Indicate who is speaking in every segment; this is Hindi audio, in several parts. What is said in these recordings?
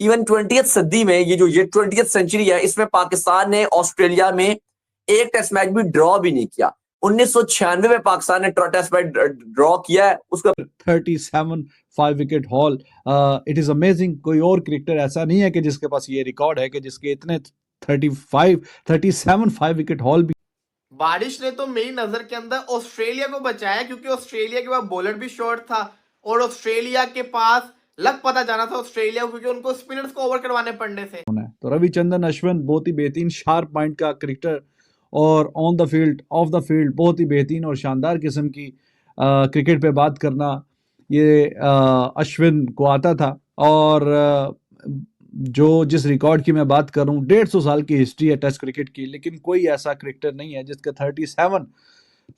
Speaker 1: इवन 20वीं सदी में ये 20वीं सेंचुरी है, इसमें पाकिस्तान ने ऑस्ट्रेलिया में एक टेस्ट मैच भी ड्रॉ भी नहीं किया। 1996 में पाकिस्तान ने टेस्ट मैच ड्रॉ किया है उसका
Speaker 2: 37 5 wicket haul. It is amazing. कोई और क्रिकेटर ऐसा नहीं है कि जिसके पास ये रिकॉर्ड है कि जिसके इतने 37 5 विकेट हॉल भी।
Speaker 3: बारिश ने तो मेरी नजर के अंदर ऑस्ट्रेलिया को बचाया, क्योंकि ऑस्ट्रेलिया के पास बॉलर भी शॉर्ट था और ऑस्ट्रेलिया के पास लग पता जाना था ऑस्ट्रेलिया को, क्योंकि उनको स्पिनर्स को ओवर करवाने पड़ने थे।
Speaker 2: तो रविचंद्रन अश्विन बहुत ही बेहतरीन शार्प माइंड का क्रिकेटर और on the field of the field बहुत ही बेहतरीन और शानदार किस्म की क्रिकेट पे बात करना ये अश्विन को आता था। और जो जिस रिकॉर्ड की मैं बात कर रहा हूँ 150 साल की हिस्ट्री है टेस्ट क्रिकेट की, लेकिन कोई ऐसा क्रिकेटर नहीं है जिसका 37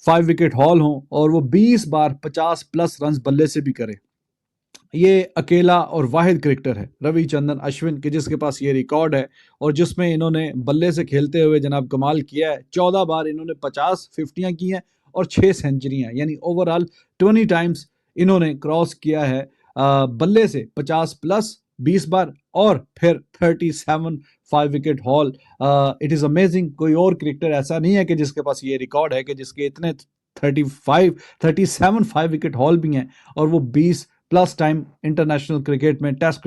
Speaker 2: 5 विकेट हॉल हो और वो 20 बार 50 प्लस रन बल्ले से भी करे। ये अकेला और वाहिद क्रिकेटर है रविचंद्रन अश्विन के जिसके पास ये रिकॉर्ड है और जिसमें इन्होंने बल्ले से खेलते हुए जनाब कमाल किया है। 14 बार इन्होंने 50 50 की हैं और 6 सेंचुरियां, यानी ओवरऑल 20 टाइम्स इन्होंने क्रॉस किया है बल्ले से 50 प्लस 20 बार और फिर 37 5 wicket haul. It is amazing. कोई और क्रिकेटर ऐसा नहीं है कि जिसके पास ये रिकॉर्ड है कि जिसके इतने 37 5 विकेट हॉल भी हैं और वो 20 प्लस टाइम इंटरनेशनल क्रिकेट में टेस्ट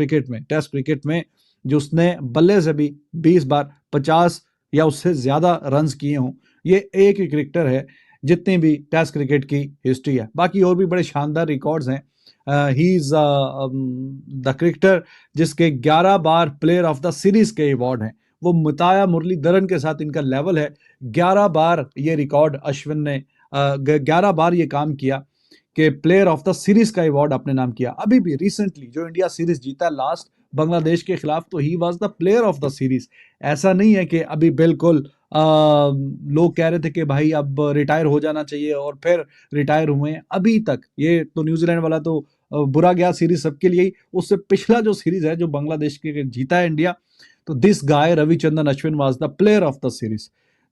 Speaker 2: क्रिकेट में जो उसने बल्ले से भी 20 बार 50 या उससे ज्यादा रन्स किए हों। ये एक ही क्रिकेटर है जितनी भी टेस्ट क्रिकेट की हिस्ट्री है। बाकी और भी बड़े शानदार रिकॉर्ड्स हैं। ही इज द क्रिकेटर जिसके 11 बार प्लेयर ऑफ द सीरीज के अवार्ड हैं। वो मुताया मुरलीधरन के साथ इनका लेवल है। 11 बार ये रिकॉर्ड अश्विन ने 11 बार ये काम किया कि प्लेयर ऑफ द सीरीज का अवार्ड अपने नाम किया। अभी भी रिसेंटली जो इंडिया सीरीज जीता लास्ट बांग्लादेश के खिलाफ, तो he was the player of the series. ऐसा नहीं है कि अभी बिल्कुल लोग कह रहे थे कि भाई अब रिटायर हो जाना चाहिए और फिर रिटायर हुए हैं। अभी तक ये तो न्यूजीलैंड वाला तो बुरा गया सीरीज सबके लिए ही। उससे पिछला जो सीरीज है जो बांग्लादेश के जीता है इंडिया, तो this guy Ravichandran Ashwin was the player of the series.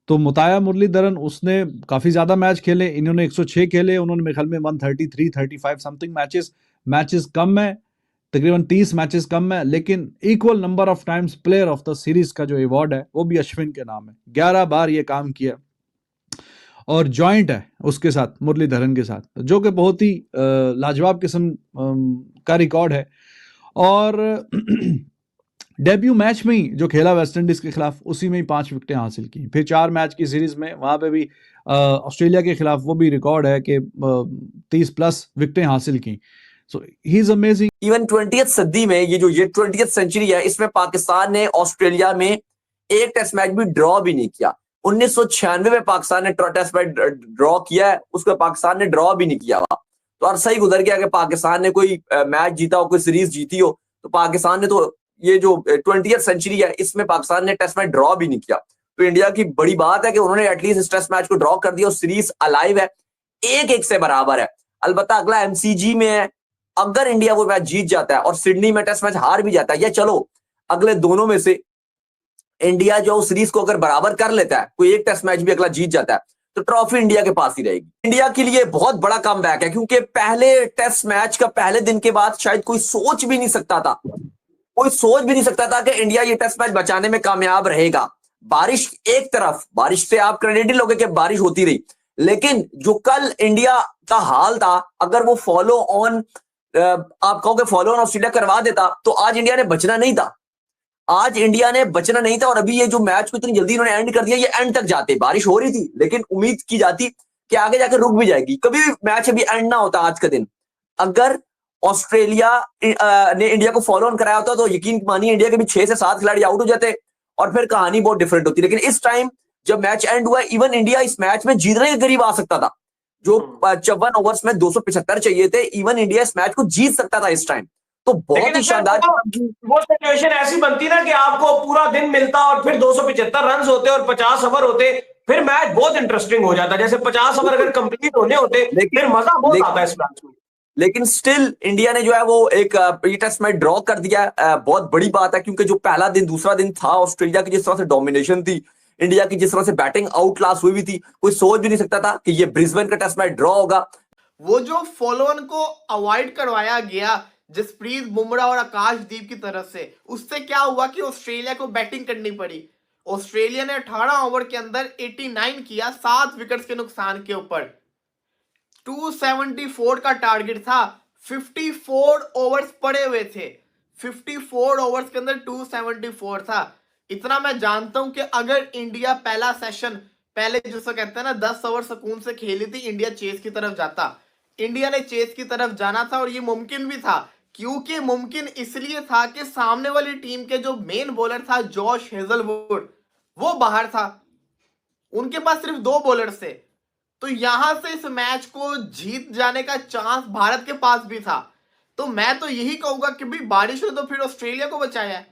Speaker 2: तो मुताया मुरलीधरन उसने काफी ज्यादा मैच खेले, इन्होंने 106 खेले, उन्होंने मेरे ख्याल में 133 35 समथिंग मैचेस कम है, तकरीबन 30 मैचेस कम है, लेकिन equal number of times player of the series का जो अवार्ड है वो भी अश्विन के नाम है। 11 बार ये काम किया और जॉइंट है उसके साथ मुरलीधरन के साथ, जो कि बहुत ही लाजवाब किस्म का रिकॉर्ड है। और डेब्यू मैच में ही जो खेला वेस्ट इंडीज के खिलाफ उसी में ही 5 विकेटें हासिल की। फिर 4 मैच की सीरीज में वहां पे भी ऑस्ट्रेलिया के खिलाफ वो भी रिकॉर्ड है कि 30 प्लस विकेटें हासिल की। सो ही इज अमेजिंग।
Speaker 1: इवन 20वीं सदी में ये 20वीं सेंचुरी है, इसमें पाकिस्तान ने ऑस्ट्रेलिया में एक टेस्ट मैच भी ड्रॉ भी नहीं किया। 1996 में पाकिस्तान ने टेस्ट मैच ड्रॉ किया है, उसको पाकिस्तान ने ड्रॉ भी नहीं किया हुआ। तो अरसा ही गुजर गया कि पाकिस्तान ने कोई मैच जीता हो, कोई सीरीज जीती हो। तो पाकिस्तान ने तो ये जो 20वीं सेंचुरी है इसमें पाकिस्तान ने टेस्ट मैच ड्रॉ भी नहीं किया। तो इंडिया की बड़ी बात है कि उन्होंने एटलीस्ट इस टेस्ट मैच को ड्रॉ कर दिया और सीरीज अलाइव है, 1-1 से बराबर है। अलबत्ता अगला एमसीजी में है, अगर इंडिया वो मैच जीत जाता है और सिडनी में टेस्ट मैच हार भी जाता है, या चलो अगले दोनों में से इंडिया जो सीरीज को अगर बराबर कर लेता है, कोई एक टेस्ट मैच भी अगला जीत जाता है, तो ट्रॉफी इंडिया के पास ही रहेगी। इंडिया के लिए बहुत बड़ा कमबैक है, क्योंकि पहले टेस्ट मैच का पहले दिन के बाद शायद कोई सोच भी नहीं सकता था कि इंडिया ये टेस्ट मैच बचाने में कामयाब रहेगा। बारिश एक तरफ, बारिश से आप क्रेडिट ही लोगे कि बारिश होती रही, लेकिन जो कल इंडिया का हाल था, अगर वो फॉलो ऑन आप कहोगे फॉलो ऑन ऑस्ट्रेलिया करवा देता, तो आज इंडिया ने बचना नहीं था। और अभी ये जो मैच को इतनी जल्दी इन्होंने एंड कर दिया, ये एंड तक जाते, बारिश हो रही थी लेकिन उम्मीद की जाती कि आगे जाकर रुक भी जाएगी, कभी भी मैच अभी एंड ना होता आज का दिन। अगर ऑस्ट्रेलिया ने इंडिया को फॉलो ऑन कराया होता तो यकीन मानिए इंडिया के भी 6 से 7 खिलाड़ी आउट हो जाते और फिर कहानी बहुत डिफरेंट होती। लेकिन इस टाइम जब मैच एंड हुआ, इवन इंडिया इस मैच में जीतने के करीब आ सकता था। जो 54 ओवर्स में 275 चाहिए थे, इवन इंडिया इस मैच को जीत सकता था इस टाइम। तो बहुत ही शानदार
Speaker 4: वो सिचुएशन ऐसी बनती ना कि आपको पूरा दिन मिलता और फिर 275 रन होते और 50 ओवर होते, फिर मैच बहुत इंटरेस्टिंग हो जाता। जैसे 50 ओवर अगर कंप्लीट होने होते फिर मजा बहुत आता है इस मैच में।
Speaker 1: लेकिन स्टिल इंडिया ने जो है वो एक टेस्ट मैच ड्रॉ कर दिया। बहुत बड़ी बात है, क्योंकि जो पहला दिन दूसरा दिन था, ऑस्ट्रेलिया की जिस तरह से डोमिनेशन थी, इंडिया की जिस तरह से बैटिंग आउट क्लास हुई भी थी, कोई सोच भी नहीं सकता था कि ये ब्रिस्बेन का टेस्ट मैच ड्रॉ होगा।
Speaker 3: वो जो फॉलो ऑन को अवॉइड करवाया गया, जसप्रीत बुमराह और आकाशदीप की तरफ से, उससे क्या हुआ कि ऑस्ट्रेलिया को बैटिंग करनी पड़ी। ऑस्ट्रेलिया ने 18 ओवर के अंदर 89 किया 7 विकेट्स के नुकसान के ऊपर। 274 का टारगेट था, 54 ओवर्स पड़े हुए थे, 54 ओवर्स के अंदर 274 था। इतना मैं जानता हूं कि अगर इंडिया पहला सेशन पहले जिसको कहते हैं ना 10 ओवर सुकून से खेली थी, इंडिया चेस की तरफ जाता। इंडिया ने चेस की तरफ जाना था और ये मुमकिन भी था, क्योंकि मुमकिन इसलिए था कि सामने वाली टीम के जो मेन बॉलर था जॉश हेजलवुड, वो बाहर था, उनके पास सिर्फ 2 बॉलर्स थे। तो यहां से इस मैच को जीत जाने का चांस भारत के पास भी था। तो मैं तो यही कहूंगा कि भाई बारिश ने तो फिर ऑस्ट्रेलिया को बचाया है।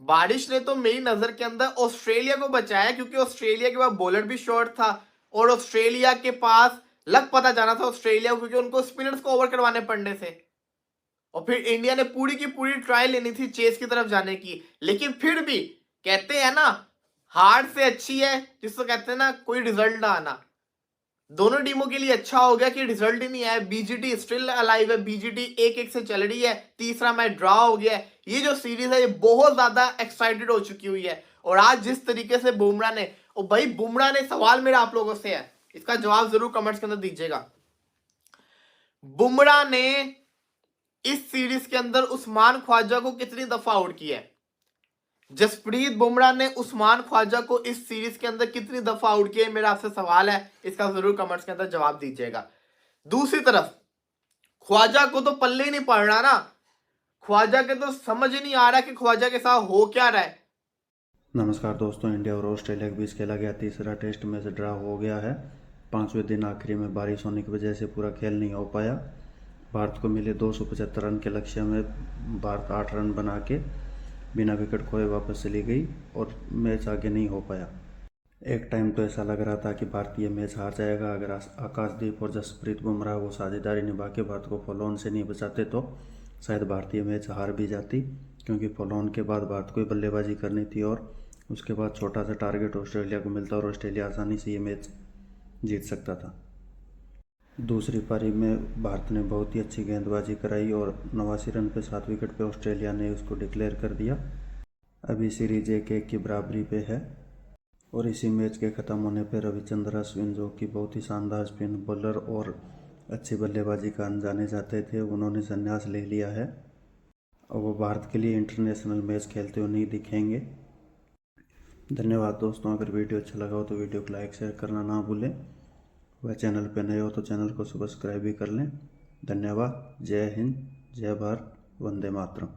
Speaker 3: बारिश ने तो मेरी नजर के अंदर ऑस्ट्रेलिया को बचाया, क्योंकि ऑस्ट्रेलिया के पास बॉलर भी शॉर्ट था और ऑस्ट्रेलिया के पास लग पता जाना था ऑस्ट्रेलिया को, क्योंकि उनको स्पिनर्स को ओवर करवाने पड़ने थे। और फिर इंडिया ने पूरी की पूरी ट्राई लेनी थी चेस की तरफ जाने की। लेकिन फिर भी कहते हैं ना, हार से अच्छी है जिसको कहते हैं ना कोई रिजल्ट ना आना। दोनों टीमों के लिए अच्छा हो गया कि रिजल्ट ही नहीं आया। बीजीटी स्टिल अलाइव है, बीजीटी 1-1 से चल रही है, तीसरा मैच ड्रॉ हो गया है। ये जो सीरीज है ये बहुत ज्यादा एक्साइटेड हो चुकी हुई है। और आज जिस तरीके से बुमराह ने, और भाई बुमराह ने, सवाल मेरा आप लोगों से है, इसका जवाब जरूर कमेंट्स के अंदर दीजिएगा। बुमराह ने इस सीरीज के अंदर उस्मान ख्वाजा को कितनी दफा आउट किया है? जसप्रीत बुमराह ने उस्मान ख्वाजा को इस सीरीज के अंदर कितनी दफा आउट किया है, मेरा आपसे सवाल है, इसका जरूर कमेंट्स के अंदर जवाब दीजिएगा। दूसरी तरफ ख्वाजा को तो पल्ले ही नहीं पड़ रहा ना, ख्वाजा के तो समझ ही नहीं आ रहा कि ख्वाजा के साथ हो क्या रहा है।
Speaker 5: नमस्कार दोस्तों, इंडिया और ऑस्ट्रेलिया के बीच खेला गया तीसरा टेस्ट मैच ड्रा हो गया है। 5वें दिन आखिरी में बारिश होने की वजह से पूरा खेल नहीं हो पाया। भारत को मिले 275 रन के लक्ष्य में भारत 8 रन बना के बिना विकेट खोए वापस चली गई और मैच आगे नहीं हो पाया। एक टाइम तो ऐसा लग रहा था कि भारत ये मैच हार जाएगा। अगर आकाशदीप और जसप्रीत बुमराह वो साझेदारी निभा के भारत को फॉलो ऑन से नहीं बचाते तो शायद भारतीय मैच हार भी जाती, क्योंकि फॉलो ऑन के बाद भारत को बल्लेबाजी करनी थी और उसके बाद छोटा सा टारगेट ऑस्ट्रेलिया को मिलता और ऑस्ट्रेलिया आसानी से ये मैच जीत सकता था। दूसरी पारी में भारत ने बहुत ही अच्छी गेंदबाजी कराई और 89 रन पे 7 विकेट पे ऑस्ट्रेलिया ने उसको डिक्लेयर कर दिया। अभी सीरीज 1-1 की बराबरी पे है और इसी मैच के ख़त्म होने पर रविचंद्र अश्विन, जो कि बहुत ही शानदार स्पिन बॉलर और अच्छी बल्लेबाजी का अनजाने जाते थे, उन्होंने संन्यास ले लिया है और वो भारत के लिए इंटरनेशनल मैच खेलते हुए नहीं दिखेंगे। धन्यवाद दोस्तों। अगर वीडियो अच्छा लगा हो तो वीडियो को लाइक शेयर करना ना भूलें। वह चैनल पर नए हो तो चैनल को सब्सक्राइब भी कर लें। धन्यवाद। जय हिंद, जय भारत, वंदे मातरम।